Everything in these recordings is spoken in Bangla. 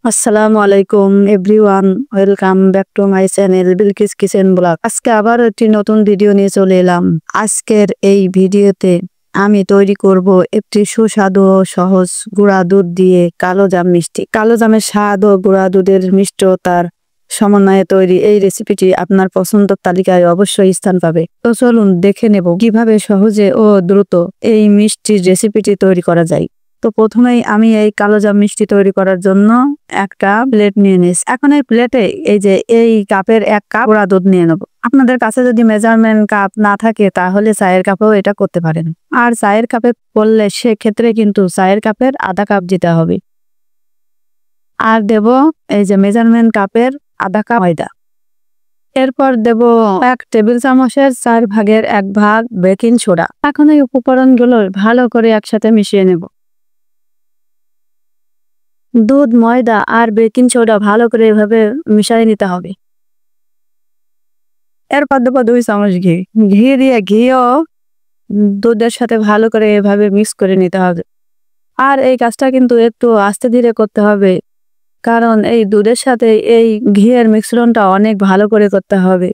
আসসালামু আলাইকুম everyone, welcome back to my channel Bilkis kitchen blog. আজকে আবার একটি নতুন ভিডিও নিয়ে চলে এলাম। আজকের এই ভিডিওতে আমি তৈরি করব একটি সুস্বাদু ও সহজ গুঁড়া দুধ দিয়ে কালো জাম মিষ্টি। কালো জামের স্বাদ ও গুঁড়া দুধের মিষ্টতার সমন্বয়ে তৈরি এই রেসিপিটি আপনার পছন্দের তালিকায় অবশ্যই স্থান পাবে। তো চলুন দেখে নেব কিভাবে সহজে ও দ্রুত এই মিষ্টির রেসিপিটি তৈরি করা যায়। তো প্রথমেই আমি এই কালো জাম মিষ্টি তৈরি করার জন্য একটা প্লেট নিয়ে নিয়েছি। এখন এই প্লেটে এই কাপের 1 কাপ গুঁড়া দুধ নিয়ে নেব। আপনাদের কাছে যদি মেজারমেন্ট কাপ না থাকে তাহলে চায়ের কাপেও এটা করতে পারেন। আর চায়ের কাপে করলে সেক্ষেত্রে কিন্তু চায়ের কাপের আধা কাপ দিতে হবে। আর দেব মেজারমেন্ট কাপের আধা কাপ ময়দা। এরপর দেব 1 টেবিল চামচের 4 ভাগের 1 ভাগ বেকিং সোডা। এখন এই উপকরণগুলো ভালো করে একসাথে মিশিয়ে নেব। দুধ, ময়দা আর বেকিং সোডা ভালো করে এভাবে মিশিয়ে নিতে হবে। এরপর দেবো 2 চামচ ঘি। ঘিও দুধের সাথে ভালো করে এভাবে মিক্স করে নিতে হবে। আর এই কাজটা কিন্তু একটু আস্তে ধীরে করতে হবে, কারণ এই দুধের সাথে এই ঘিয়ের মিশ্রণটা অনেক ভালো করে করতে হবে,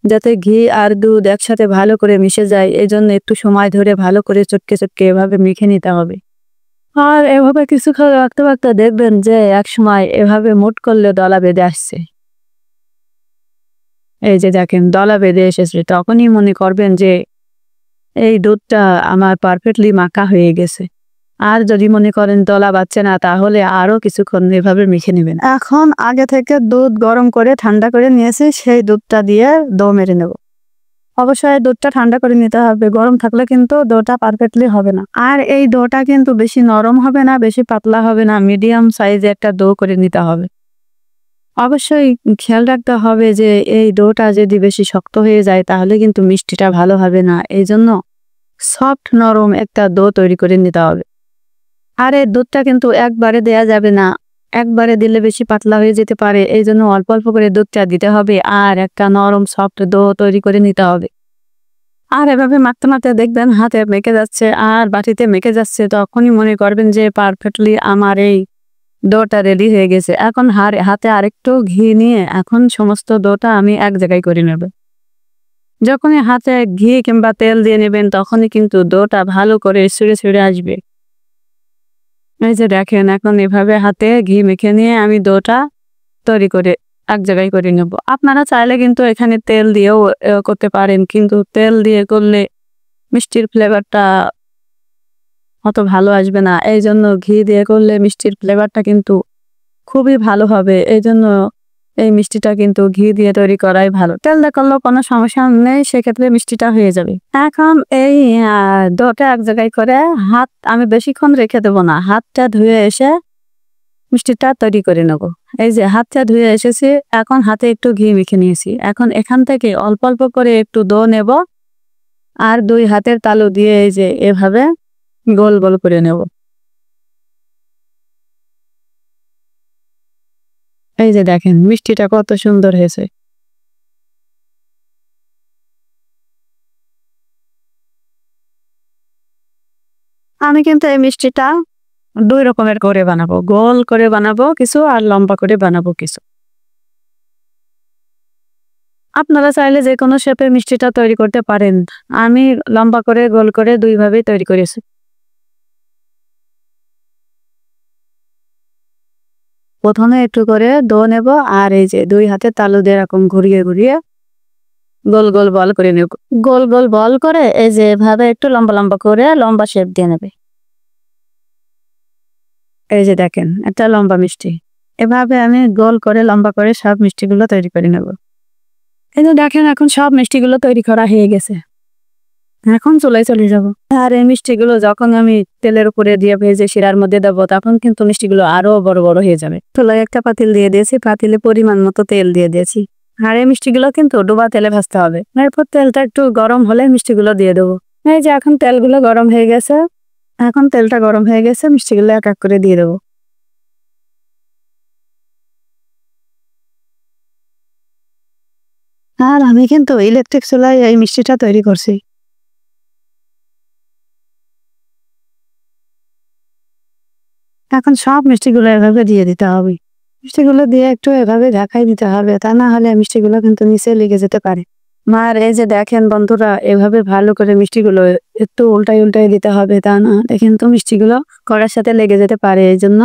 যাতে ঘি আর দুধ একসাথে ভালো করে মিশে যায়। এই জন্য একটু সময় ধরে ভালো করে চটকে চটকে এভাবে মেখে নিতে হবে। আর এভাবে কিছুক্ষণ রাখতে রাখতে দেখবেন যে এক সময় এভাবে মুট করলে দলা বেঁধে আসছে। এই যে দেখেন দলা বেঁধে এসেছে, তখনই মনে করবেন যে এই দুধটা আমার পারফেক্টলি মাখা হয়ে গেছে। আর যদি মনে করেন দলা বাচ্ছে না, তাহলে আরো কিছুক্ষণ এভাবে মেখে নেবেন। এখন আগে থেকে দুধ গরম করে ঠান্ডা করে নিয়েছি, সেই দুধটা দিয়ে ডো মেরে নেব। অবশ্যই দুধটা ঠান্ডা করে নিতে হবে, গরম থাকলে কিন্তু ডোটা পারফেক্টলি হবে না। আর এই ডোটা কিন্তু বেশি নরম হবে না, বেশি পাতলা হবে না, মিডিয়াম সাইজে একটা ডো করে নিতে হবে। অবশ্যই খেয়াল রাখতে হবে যে এই ডোটা যদি বেশি শক্ত হয়ে যায় তাহলে কিন্তু মিষ্টিটা ভালো হবে না। এই জন্য সফট নরম একটা ডো তৈরি করে নিতে হবে। আর এই দুধটা কিন্তু একবারে দেয়া যাবে না, একবারে দিলে বেশি পাতলা হয়ে যেতে পারে। এই জন্য অল্প অল্প করে দুধটা দিতে হবে আর একটা নরম সফট ডো তৈরি করে নিতে হবে। আর এভাবে মাখতে মাখতে দেখবেন হাতে মেখে যাচ্ছে আর বাটিতে মেখে যাচ্ছে, তখনই মনে করবেন যে পারফেক্টলি আমার এই ডোটা রেডি হয়ে গেছে। এখন হাতে আরেকটু ঘি নিয়ে এখন সমস্ত ডোটা আমি এক জায়গায় করে নেব। যখনই হাতে ঘি কিংবা তেল দিয়ে নেবেন তখনই কিন্তু ডোটা ভালো করে ছুঁড়ে ছুঁড়ে আসবে। এই যে দেখেন এখন এভাবে হাতে ঘি মেখে নিয়ে আমি ডোটা তৈরি করে এক জায়গায় করে নেব। আপনারা চাইলে কিন্তু এখানে তেল দিয়েও করতে পারেন, কিন্তু তেল দিয়ে করলে মিষ্টির ফ্লেভারটা অত ভালো আসবে না। এই জন্য ঘি দিয়ে করলে মিষ্টির ফ্লেভারটা কিন্তু খুবই ভালো হবে। এই জন্য এই মিষ্টিটা কিন্তু ঘি দিয়ে তৈরি করাই ভালো। তেল দিয়ে করলেও কোনো সমস্যা নেই, সেক্ষেত্রে মিষ্টিটা হয়ে যাবে। এখন এই ডোটা এক জায়গায় করে আমি বেশিক্ষণ রেখে দেবো না, হাতটা ধুয়ে এসে মিষ্টিটা তৈরি করে নেব। এই যে হাতটা ধুয়ে এসেছি, এখন হাতে একটু ঘি মেখে নিয়েছি। এখন এখান থেকে অল্প অল্প করে একটু ডো নেব আর 2 হাতের তালু দিয়ে এই যে এভাবে গোল গোল করে নেব। এই যে দেখেন মিষ্টিটা কত সুন্দর হয়েছে। আমি কিন্তু এই মিষ্টিটা 2 রকমের করে বানাবো, গোল করে বানাবো কিছু আর লম্বা করে বানাবো কিছু। আপনারা চাইলে যে কোনো শেপে মিষ্টিটা তৈরি করতে পারেন। আমি লম্বা করে গোল করে 2 ভাবেই তৈরি করেছি। প্রথমে একটু করে ডো নেব আর এই যে 2 হাতের তালু দিয়ে এরকম ঘুরিয়ে ঘুরিয়ে গোল গোল বল করে নেব। গোল গোল বল করে এই যে এভাবে একটু লম্বা লম্বা করে লম্বা শেপ দিয়ে নেবে। এই যে দেখেন একটা লম্বা মিষ্টি। এভাবে আমি গোল করে লম্বা করে সব মিষ্টিগুলো তৈরি করে নেব। এই যে দেখেন এখন সব মিষ্টিগুলো তৈরি করা হয়ে গেছে। এখন চুলায় চলে যাব। আর এই মিষ্টিগুলো যখন আমি তেলের উপরে দিয়ে ভেজে শিরার মধ্যে দেবো, তখন কিন্তু মিষ্টিগুলো আরো বড় বড় হয়ে যাবে। চুলায় একটা পাতিল দিয়ে দিয়েছি, পাতিলে পরিমাণ মতো তেল দিয়ে দিয়েছি। আর এই মিষ্টিগুলো কিন্তু ডুবা তেলে ভাজতে হবে। এরপর তেলটা একটু গরম হলে মিষ্টিগুলো দিয়ে দেবো। এই যে এখন তেলগুলো গরম হয়ে গেছে, এখন তেলটা গরম হয়ে গেছে, মিষ্টিগুলো এক এক করে দিয়ে দেবো। আর আমি কিন্তু ইলেকট্রিক চুলায় এই মিষ্টিটা তৈরি করছি। এখন সব মিষ্টিগুলো এভাবে দিয়ে দিতে হবে। মিষ্টিগুলো দিয়ে একটু এভাবে ঢাকাই দিতে হবে, তা না হলে মিষ্টিগুলো কিন্তু নিচে লেগে যেতে পারে। আর এই যে দেখেন বন্ধুরা, এভাবে ভালো করে মিষ্টিগুলো একটু উল্টাই উল্টাই দিতে হবে, তা না হলে কিন্তু মিষ্টিগুলো কড়ার সাথে লেগে যেতে পারে। এই জন্য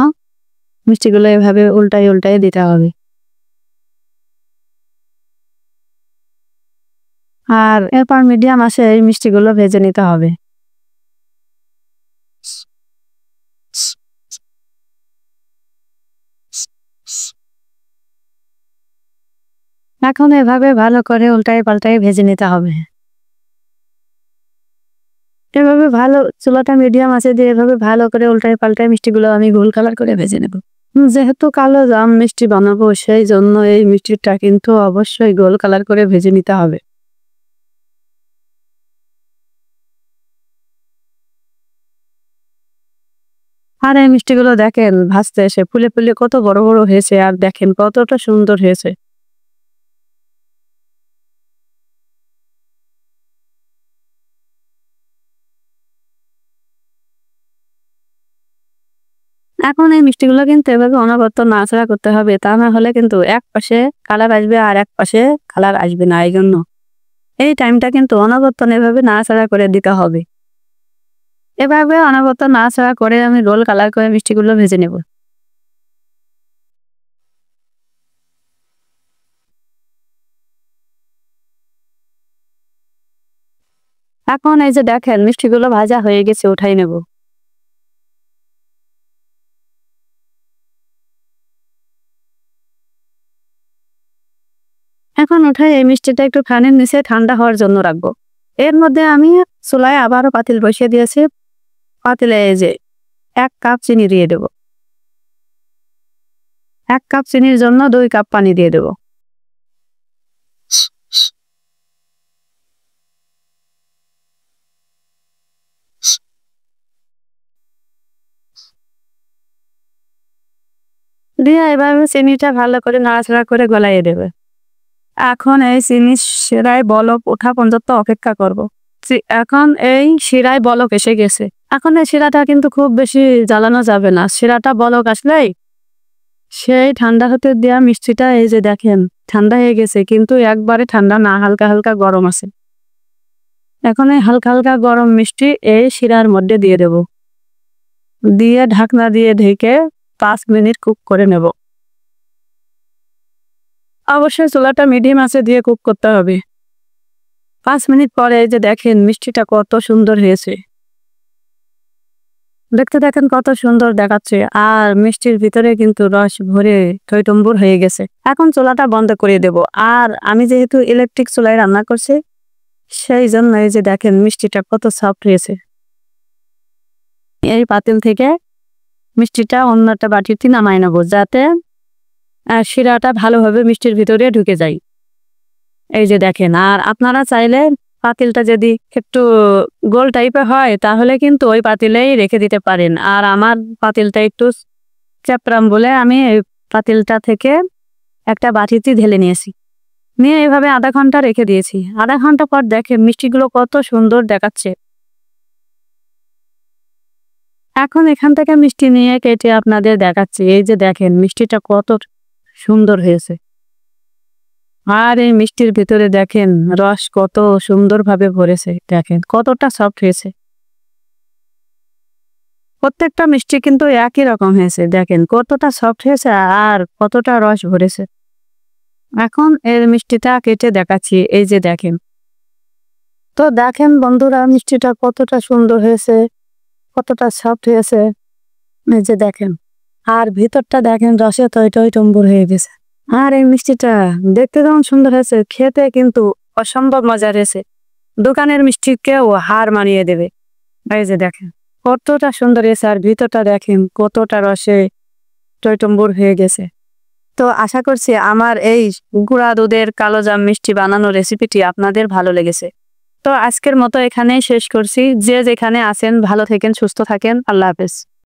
মিষ্টিগুলো এভাবে উল্টাই উল্টাই দিতে হবে। আর এরপর মিডিয়াম আঁচে এই মিষ্টিগুলো ভেজে নিতে হবে। এখন এভাবে ভালো করে উল্টাই পাল্টাই ভেজে নিতে হবে। এভাবে ভালো চুলাটা মিডিয়াম আঁচে দিয়ে এভাবে ভালো করে উল্টাই পাল্টাই মিষ্টিগুলো আমি গোল কালার করে ভেজে নেব। যেহেতু কালো জাম মিষ্টি বানাবো, সেই জন্য এই মিষ্টিটা কিন্তু অবশ্যই গোল কালার করে ভেজে নিতে হবে। আর এই মিষ্টিগুলো দেখেন ভাজতে এসে ফুলে ফুলে কত বড় বড় হয়েছে, আর দেখেন কতটা সুন্দর হয়েছে। এখন এই মিষ্টিগুলো কিন্তু এভাবে অনবরত নাড়াচাড়া করতে হবে, তা না হলে কিন্তু এক পাশে কালার আসবে আর এক পাশে কালার আসবে না। এই জন্য এই টাইমটা কিন্তু অনবরত এভাবে নাড়াচাড়া করে দিতে হবে। এভাবে অনবরত নাড়াচাড়া করে আমি রোল কালার করে মিষ্টিগুলো ভেজে নেব। এখন এই যে দেখেন মিষ্টিগুলো ভাজা হয়ে গেছে, উঠাই নেব। এখন উঠাই এই মিষ্টিটা একটু ফ্যানের নিচে ঠান্ডা হওয়ার জন্য রাখবো। এর মধ্যে আমি চুলায় আবারও পাতিল বসিয়ে দিয়েছি। পাতিলে এই যে 1 কাপ চিনি দিয়ে দেব। 1 কাপ চিনির জন্য 2 কাপ পানি দিয়ে দেব। দিয়ে এভাবে চিনিটা ভালো করে নাড়াচাড়া করে গলাইয়ে দেবে। এখন এই চিনি শিরায় বলক ওঠা পর্যন্ত অপেক্ষা করব। এখন এই শিরায় বলক এসে গেছে। এখন এই শিরাটা কিন্তু খুব বেশি জ্বালানো যাবে না। শিরাটা বলক আসলেই সেই ঠান্ডা হতে দেওয়া মিষ্টিটা এই যে দেখেন ঠান্ডা হয়ে গেছে, কিন্তু একবারে ঠান্ডা না, হালকা হালকা গরম আছে। এখন এই হালকা হালকা গরম মিষ্টি এই শিরার মধ্যে দিয়ে দেব। দিয়ে ঢাকনা দিয়ে ঢেকে 5 মিনিট কুক করে নেব। অবশ্যই চুলাটা মিডিয়াম আঁচে দিয়ে কুক করতে হবে। 5 মিনিট পরে এই যে দেখেন মিষ্টিটা কত সুন্দর হয়েছে। দেখতে দেখেন কত সুন্দর দেখাচ্ছে, আর মিষ্টির ভিতরে কিন্তু রস ভরে টইটম্বুর হয়ে গেছে। এখন চুলাটা বন্ধ করে দেব। আর আমি যেহেতু ইলেকট্রিক চুলায় রান্না করছি, সেই জন্য এই যে দেখেন মিষ্টিটা কত সফট হয়েছে। এই পাতিল থেকে মিষ্টিটা অন্য একটা বাটিতে নামাই নেবো, যাতে শিরাটা ভালোভাবে মিষ্টির ভিতরে ঢুকে যায়। এই যে দেখেন, আর আপনারা চাইলে পাতিলটা যদি একটু গোল টাইপের হয় তাহলে কিন্তু ওই পাতিলেই রেখে দিতে পারেন। আর আমার পাতিলটা একটু চ্যাপড়াম বলে আমি এই পাতিলটা থেকে একটা বাটিতে ঢেলে নিয়েছি। নিয়ে এভাবে আধা ঘন্টা রেখে দিয়েছি। আধা ঘন্টা পর দেখেন মিষ্টিগুলো কত সুন্দর দেখাচ্ছে। এখন এখান থেকে মিষ্টি নিয়ে কেটে আপনাদের দেখাচ্ছি। এই যে দেখেন মিষ্টিটা কত সুন্দর হয়েছে। আর এই মিষ্টির ভিতরে দেখেন রস কত সুন্দরভাবে ভরেছে, দেখেন কতটা সফট হয়েছে। প্রত্যেকটা মিষ্টি কিন্তু একই রকম হয়েছে, দেখেন কতটা সফট হয়েছে আর কতটা রস ভরেছে। এখন এর মিষ্টিটা কেটে দেখাচ্ছি। এই যে দেখেন, তো দেখেন বন্ধুরা মিষ্টিটা কতটা সুন্দর হয়েছে, কতটা সফট হয়েছে। এই যে দেখেন, আর ভিতরটা দেখেন রসে টই টই টম্বুর হয়ে গেছে। আর এই মিষ্টিটা দেখতে যেমন সুন্দর হয়েছে, খেতে কিন্তু অসম্ভব মজা হয়েছে। দোকানের মিষ্টিকেও হার মানিয়ে দেবে। এই যে দেখেন কতটা সুন্দর হয়েছে, আর ভিতরটা দেখেন কতটা রসে টইটম্বুর হয়ে গেছে। তো আশা করছি আমার এই গুঁড়া দুধের কালোজাম মিষ্টি বানানোর রেসিপিটি আপনাদের ভালো লেগেছে। তো আজকের মতো এখানেই শেষ করছি। যে যেখানে আছেন ভালো থাকেন, সুস্থ থাকেন। আল্লাহ হাফেজ।